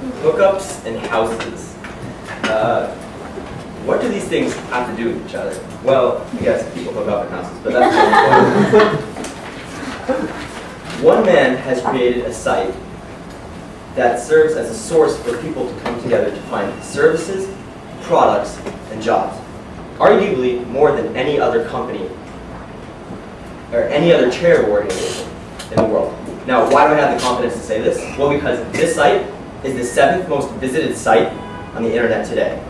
Hookups and houses. What do these things have to do with each other? Well, I guess people hook up in houses, but that's not One man has created a site that serves as a source for people to come together to find services, products, and jobs. Arguably more than any other company or any other charitable organization in the world. Now, why do I have the confidence to say this? Well, because this site is the 7th most visited site on the internet today.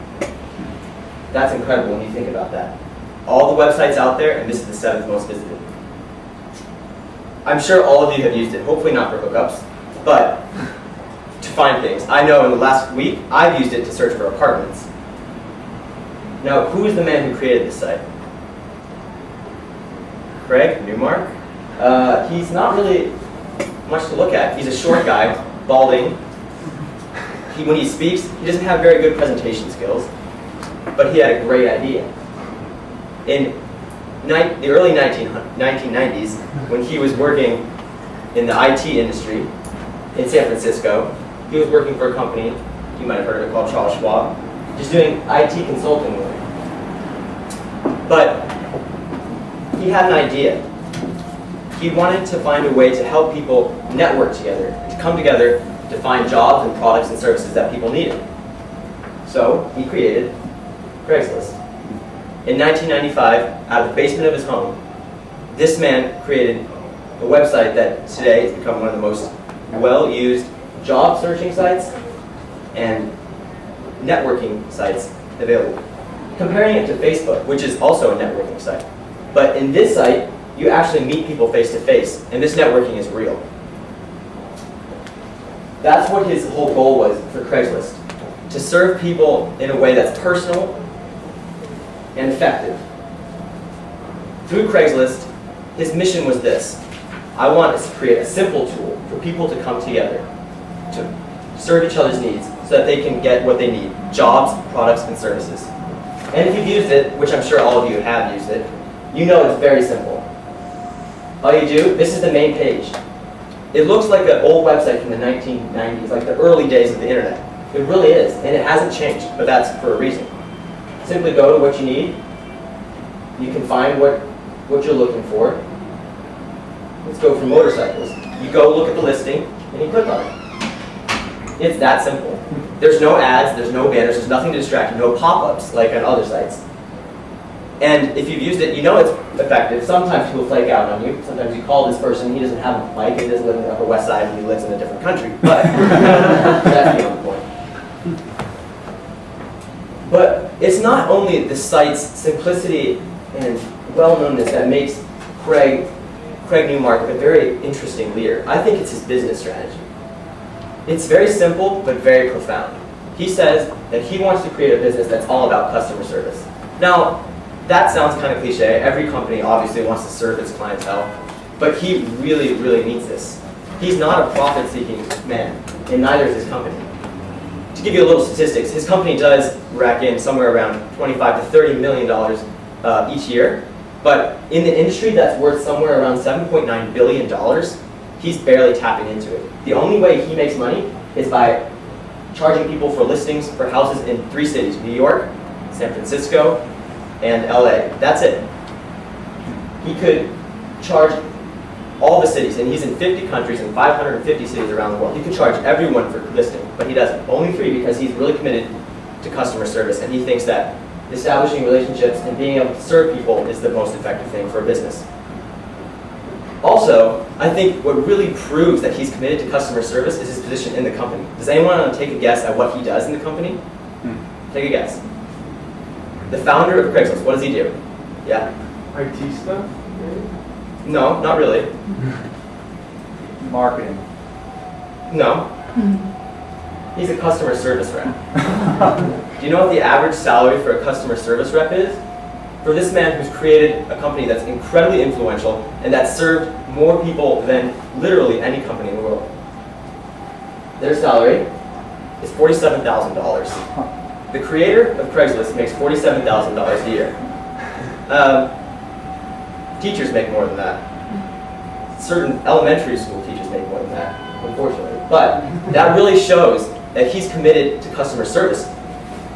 That's incredible when you think about that. All the websites out there, and this is the 7th most visited. I'm sure all of you have used it, hopefully not for hookups, but to find things. I know in the last week, I've used it to search for apartments. Now, who is the man who created this site? Craig Newmark. He's not really much to look at. He's a short guy, balding. When he speaks, he doesn't have very good presentation skills, but he had a great idea. In the early 1990s, when he was working in the IT industry in San Francisco, he was working for a company, you might have heard of it, called Charles Schwab, just doing IT consulting work. But he had an idea. He wanted to find a way to help people network together, to come together to find jobs and products and services that people needed. So he created Craigslist. In 1995, out of the basement of his home, this man created a website that today has become one of the most well-used job searching sites and networking sites available. Comparing it to Facebook, which is also a networking site. But in this site, you actually meet people face to face, and this networking is real. That's what his whole goal was for Craigslist, to serve people in a way that's personal and effective. Through Craigslist, his mission was this: I want us to create a simple tool for people to come together to serve each other's needs so that they can get what they need: jobs, products, and services. And if you've used it, which I'm sure all of you have used it, you know it's very simple. All you do, this is the main page. It looks like an old website from the 1990s, like the early days of the internet. It really is, and it hasn't changed, but that's for a reason. Simply go to what you need. You can find what you're looking for. Let's go for motorcycles. You go look at the listing, and you click on it. It's that simple. There's no ads, there's no banners, there's nothing to distract you, no pop-ups like on other sites. And if you've used it, you know it's effective. Sometimes people flake out on you. Sometimes you call this person, he doesn't have a bike, he doesn't live in the Upper West Side, and he lives in a different country. But that's beyond the point. But it's not only the site's simplicity and well-knownness that makes Craig Newmark a very interesting leader. I think it's his business strategy. It's very simple, but very profound. He says that he wants to create a business that's all about customer service. Now, that sounds kind of cliche. Every company obviously wants to serve its clientele, but he really, really means this. He's not a profit-seeking man, and neither is his company. To give you a little statistics, his company does rack in somewhere around $25 to $30 million each year, but in the industry that's worth somewhere around $7.9 billion, he's barely tapping into it. The only way he makes money is by charging people for listings for houses in 3 cities: New York, San Francisco, and LA. That's it. He could charge all the cities, and he's in 50 countries and 550 cities around the world. He could charge everyone for listing, but he doesn't. Only 3 because he's really committed to customer service, and he thinks that establishing relationships and being able to serve people is the most effective thing for a business. Also, I think what really proves that he's committed to customer service is his position in the company. Does anyone want to take a guess at what he does in the company? Take a guess. The founder of Craigslist, what does he do? Yeah? IT stuff? Maybe? No, not really. Marketing. No. He's a customer service rep. Do you know what the average salary for a customer service rep is? For this man who's created a company that's incredibly influential and that's served more people than literally any company in the world. Their salary is $47,000. The creator of Craigslist makes $47,000 a year. Teachers make more than that. Certain elementary school teachers make more than that, unfortunately. But that really shows that he's committed to customer service.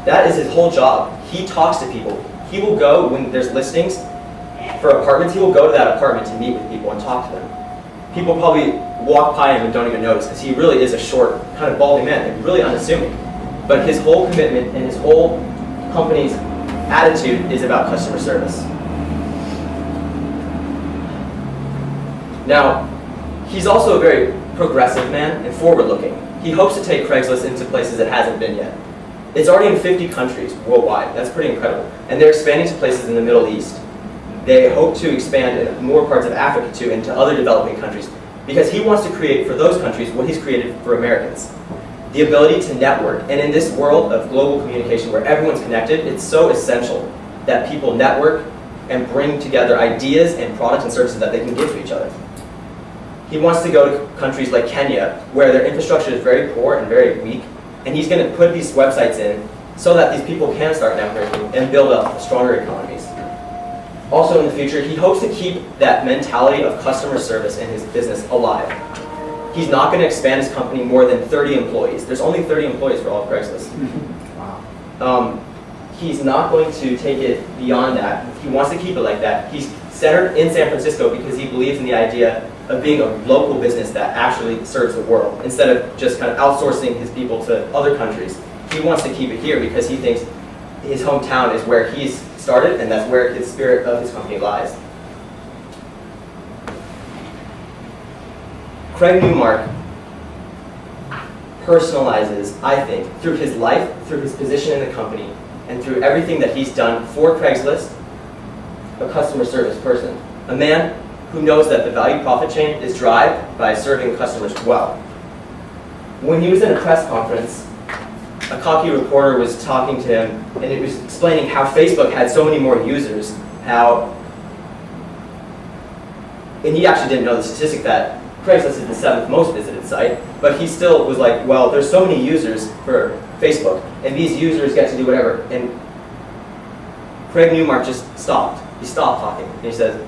That is his whole job. He talks to people. He will go, when there's listings for apartments, he will go to that apartment to meet with people and talk to them. People probably walk by him and don't even notice because he really is a short, kind of baldy man and really unassuming. But his whole commitment and his whole company's attitude is about customer service. Now, he's also a very progressive man and forward-looking. He hopes to take Craigslist into places it hasn't been yet. It's already in 50 countries worldwide. That's pretty incredible. And they're expanding to places in the Middle East. They hope to expand in more parts of Africa too, into other developing countries, because he wants to create for those countries what he's created for Americans. The ability to network. And in this world of global communication where everyone's connected, it's so essential that people network and bring together ideas and products and services that they can give to each other. He wants to go to countries like Kenya, where their infrastructure is very poor and very weak, and he's going to put these websites in so that these people can start networking and build up stronger economies. Also in the future, he hopes to keep that mentality of customer service in his business alive. He's not going to expand his company more than 30 employees. There's only 30 employees for all of Craigslist. Wow. He's not going to take it beyond that. He wants to keep it like that. He's centered in San Francisco because he believes in the idea of being a local business that actually serves the world, instead of just kind of outsourcing his people to other countries. He wants to keep it here because he thinks his hometown is where he's started, and that's where his spirit of his company lies. Craig Newmark personalizes, I think, through his life, through his position in the company, and through everything that he's done for Craigslist, a customer service person. A man who knows that the value profit chain is derived by serving customers well. When he was in a press conference, a cocky reporter was talking to him, and it was explaining how Facebook had so many more users, and he actually didn't know the statistic that Craigslist is the 7th most visited site, but he still was like, well, there's so many users for Facebook, and these users get to do whatever. And Craig Newmark just stopped. He stopped talking, and he said,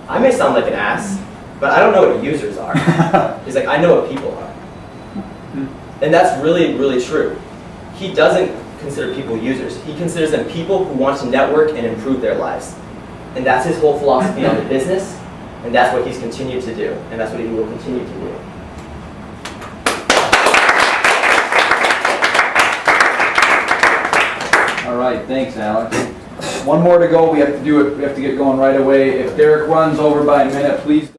I may sound like an ass, but I don't know what users are. He's like, I know what people are. And that's really, really true. He doesn't consider people users. He considers them people who want to network and improve their lives. And that's his whole philosophy on the business, and that's what he's continued to do, and that's what he will continue to do. All right, thanks, Alex. One more to go. We have to do it. We have to get going right away. If Derek runs over by a minute, please.